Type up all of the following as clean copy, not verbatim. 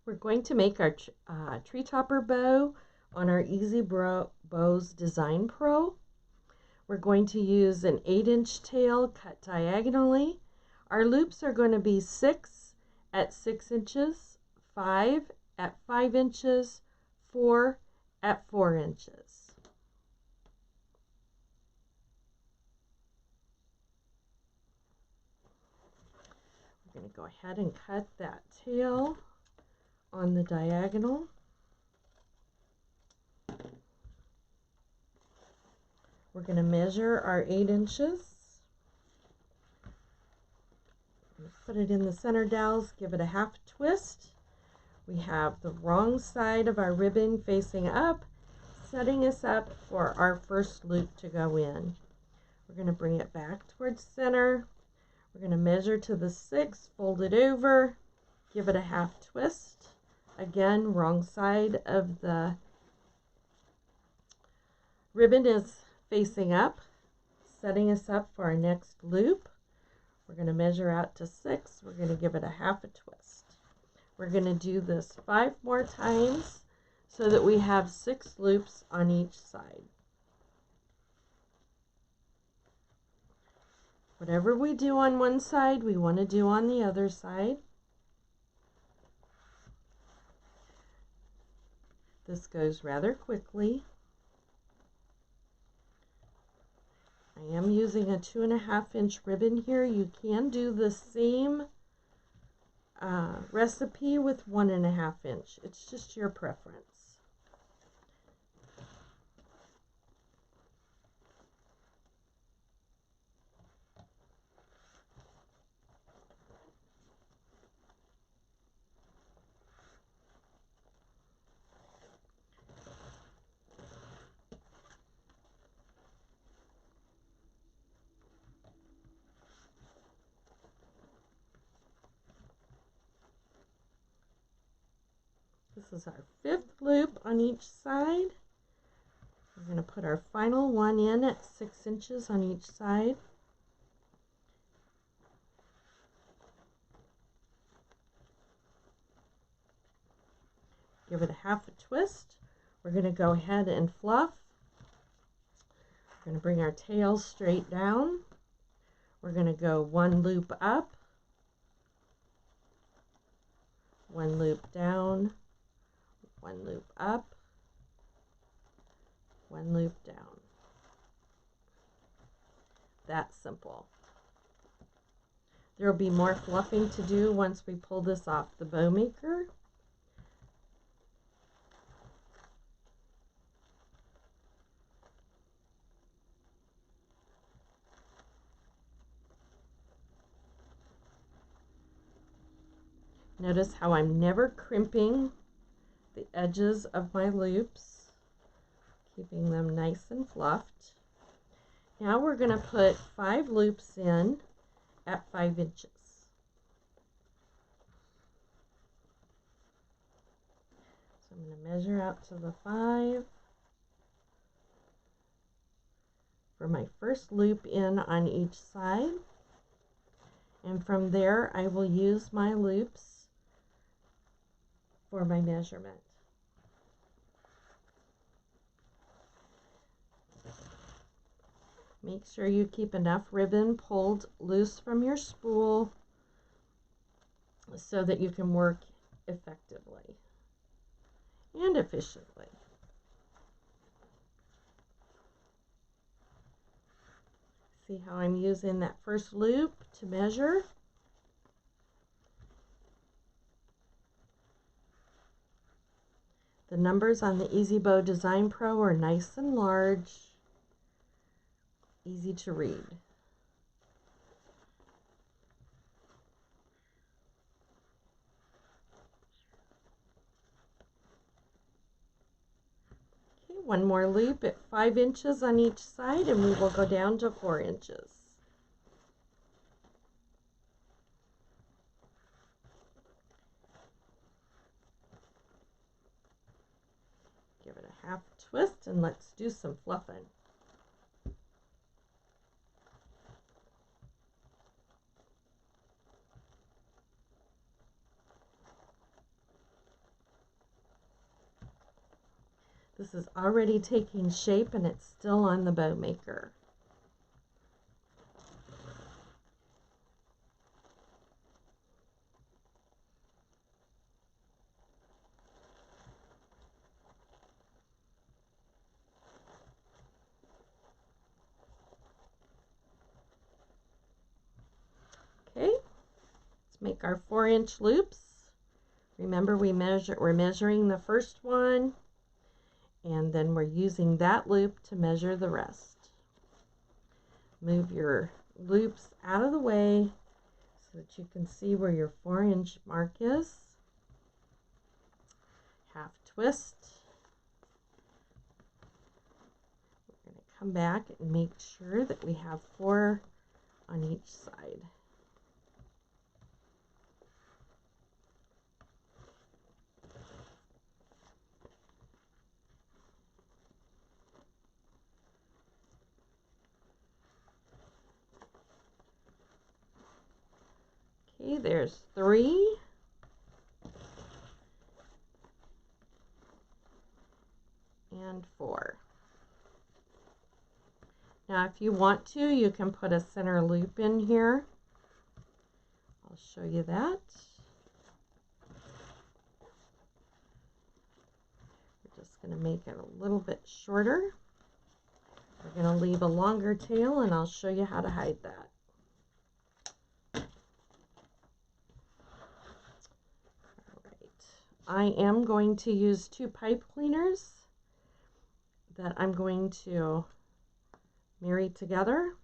We're going to make our tree topper bow on our E-ZBOWZ Design Pro. We're going to use an 8-inch tail cut diagonally. Our loops are going to be 6 at 6 inches, 5 at 5 inches, 4 at 4 inches. We're going to go ahead and cut that tail on the diagonal. We're going to measure our 8 inches. Put it in the center dowels, give it a half twist. We have the wrong side of our ribbon facing up, setting us up for our first loop to go in. We're going to bring it back towards center. We're going to measure to the 6, fold it over, give it a half twist. Again, wrong side of the ribbon is facing up, setting us up for our next loop. We're going to measure out to 6. We're going to give it a half a twist. We're going to do this 5 more times so that we have 6 loops on each side. Whatever we do on one side, we want to do on the other side. This goes rather quickly. I am using a 2.5-inch ribbon here. You can do the same recipe with 1.5 inch. It's just your preference. This is our 5th loop on each side. We're going to put our final one in at 6 inches on each side. Give it a half a twist. We're going to go ahead and fluff. We're going to bring our tail straight down. We're going to go 1 loop up, 1 loop down, 1 loop up, 1 loop down. That's simple. There will be more fluffing to do once we pull this off the bow maker. Notice how I'm never crimping the edges of my loops, keeping them nice and fluffed. Now we're going to put 5 loops in at 5 inches. So I'm going to measure out to the 5 for my first loop in on each side. And from there I will use my loops for my measurement. Make sure you keep enough ribbon pulled loose from your spool so that you can work effectively and efficiently. See how I'm using that first loop to measure? The numbers on the E-ZBOWZ Design Pro are nice and large, easy to read. Okay, 1 more loop at 5 inches on each side, and we will go down to 4 inches. Give it a half twist and let's do some fluffing. This is already taking shape and it's still on the bow maker. Okay, let's make our 4-inch loops. Remember, we're measuring the first one, and then we're using that loop to measure the rest. Move your loops out of the way so that you can see where your 4-inch mark is. Half twist. We're going to come back and make sure that we have 4 on each side. Okay, there's 3. And 4. Now, if you want to, you can put a center loop in here. I'll show you that. We're just going to make it a little bit shorter. We're going to leave a longer tail, and I'll show you how to hide that. I am going to use 2 pipe cleaners that I'm going to marry together.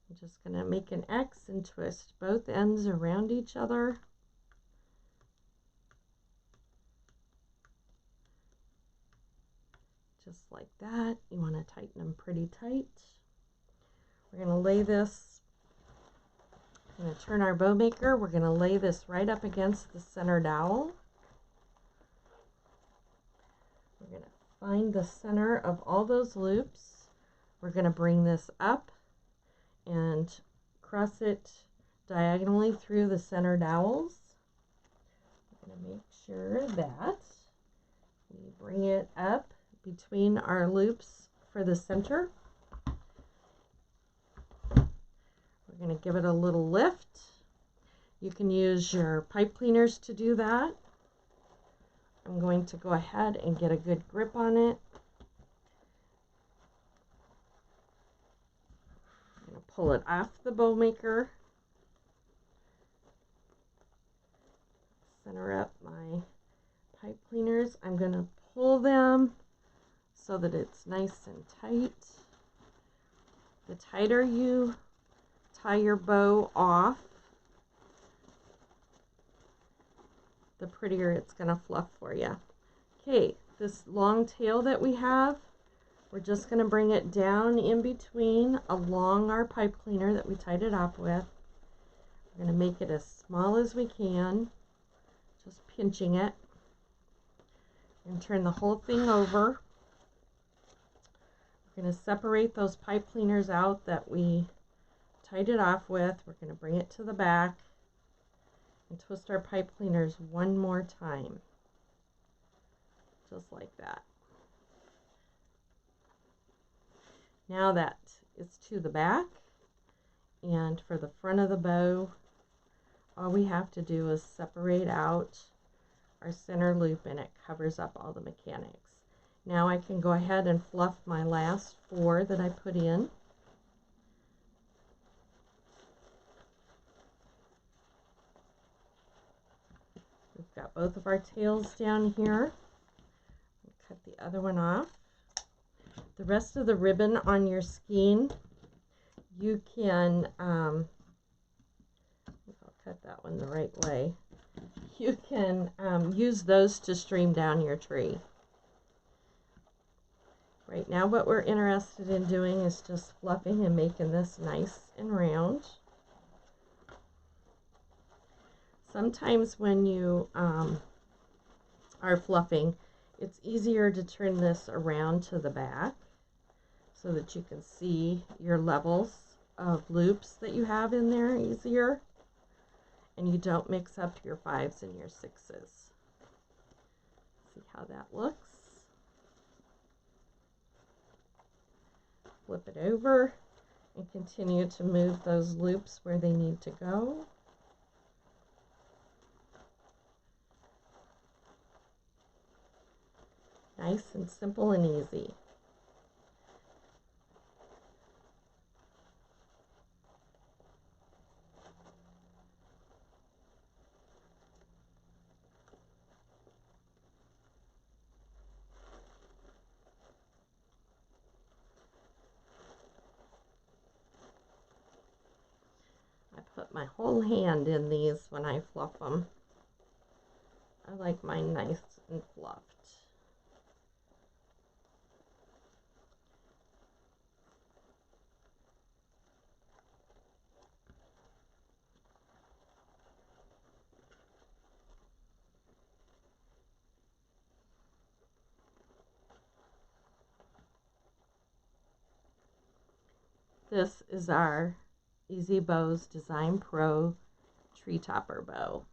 I'm just going to make an X and twist both ends around each other. Just like that. You want to tighten them pretty tight. We're going to lay this, I'm going to turn our bow maker. We're going to lay this right up against the center dowel. We're going to find the center of all those loops. We're going to bring this up and cross it diagonally through the center dowels. We're going to make sure that we bring it up between our loops for the center. We're going to give it a little lift. You can use your pipe cleaners to do that. I'm going to go ahead and get a good grip on it. I'm going to pull it off the bow maker. Center up my pipe cleaners. I'm going to pull them so that it's nice and tight. The tighter you tie your bow off, the prettier it's going to fluff for you. Okay, this long tail that we have, we're just going to bring it down in between along our pipe cleaner that we tied it up with. We're going to make it as small as we can, just pinching it, and turn the whole thing over. We're going to separate those pipe cleaners out that we tied it off with. We're going to bring it to the back and twist our pipe cleaners one more time, just like that. Now that it's to the back, and for the front of the bow, all we have to do is separate out our center loop and it covers up all the mechanics. Now I can go ahead and fluff my last 4 that I put in. We've got both of our tails down here. We'll cut the other one off. The rest of the ribbon on your skein, you can, I'll cut that one the right way. You can use those to stream down your tree. Right now what we're interested in doing is just fluffing and making this nice and round. Sometimes when you are fluffing, it's easier to turn this around to the back so that you can see your levels of loops that you have in there easier, and you don't mix up your 5s and your 6s. See how that looks? flip it over and continue to move those loops where they need to go. Nice and simple and easy. I put my whole hand in these when I fluff them. I like mine nice and fluffed. This is our E-ZBOWZ Design Pro tree topper bow.